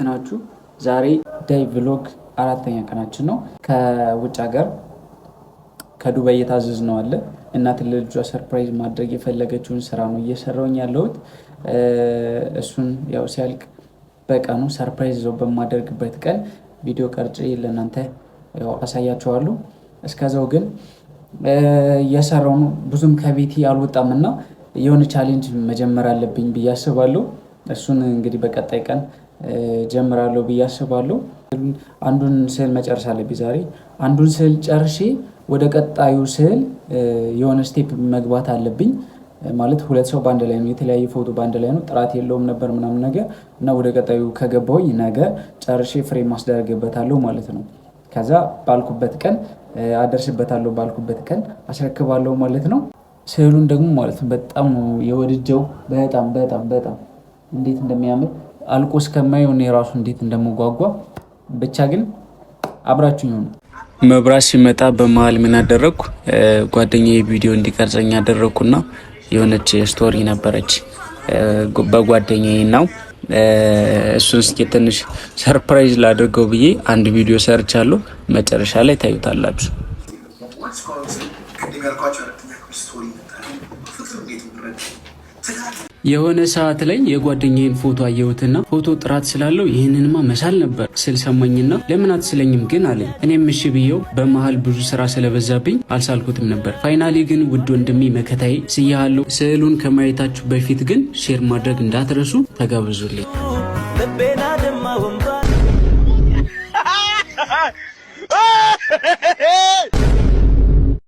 ናችሁ? ዛሬ ዳይ ቭሎግ አራተኛ ቀናችን ነው። ከውጭ ሀገር ከዱባይ የታዘዝ ነው አለ እናት ለልጇ ሰርፕራይዝ ማድረግ የፈለገችውን ስራ ነው እየሰራውኝ ያለሁት። እሱን ያው ሲያልቅ በቀኑ ሰርፕራይዝ ዘው በማደርግበት ቀን ቪዲዮ ቀርጬ ለእናንተ ያው አሳያችኋለሁ። እስከዛው ግን እየሰራው ነው፣ ብዙም ከቤቴ አልወጣምና የሆነ ቻሌንጅ መጀመር አለብኝ ብዬ አስባለሁ። እሱን እንግዲህ በቀጣይ ቀን ጀምራለሁ ብዬ አስባለሁ። አንዱን ስዕል መጨረስ አለብኝ ዛሬ። አንዱን ስዕል ጨርሼ ወደ ቀጣዩ ስዕል የሆነ ስቴፕ መግባት አለብኝ። ማለት ሁለት ሰው ባንድ ላይ ነው፣ የተለያየ ፎቶ ባንድ ላይ ነው፣ ጥራት የለውም ነበር ምናምን ነገር እና ወደ ቀጣዩ ከገባሁኝ ነገ ጨርሼ ፍሬም ማስደረግበታለሁ ማለት ነው። ከዛ ባልኩበት ቀን አደርስበታለሁ፣ ባልኩበት ቀን አስረክባለሁ ማለት ነው። ስዕሉን ደግሞ ማለት ነው በጣም ነው የወድጀው። በጣም በጣም በጣም እንዴት እንደሚያምር አልቆ እስከማየው እኔ ራሱ እንዴት እንደምጓጓ። ብቻ ግን አብራችሁኝ ሆኑ። መብራት ሲመጣ በመሀል ምን አደረግኩ፣ ጓደኛዬ ቪዲዮ እንዲቀርጸኝ አደረግኩና የሆነች ስቶሪ ነበረች በጓደኛዬ ነው። እሱን እስኪ ትንሽ ሰርፕራይዝ ላድርገው ብዬ አንድ ቪዲዮ ሰርቻለሁ። መጨረሻ ላይ ታዩታላችሁ። የሆነ ሰዓት ላይ የጓደኛዬን ፎቶ አየሁትና ፎቶ ጥራት ስላለው ይህንንማ መሳል ነበር ስል ሰማኝና ለምን አትስለኝም ግን አለኝ። እኔም እሺ ብዬው በመሃል ብዙ ስራ ስለበዛብኝ አልሳልኩትም ነበር። ፋይናሊ ግን ውድ ወንድሜ መከታዬ ስያለሁ። ስዕሉን ከማየታችሁ በፊት ግን ሼር ማድረግ እንዳትረሱ፣ ተጋብዙልኝ።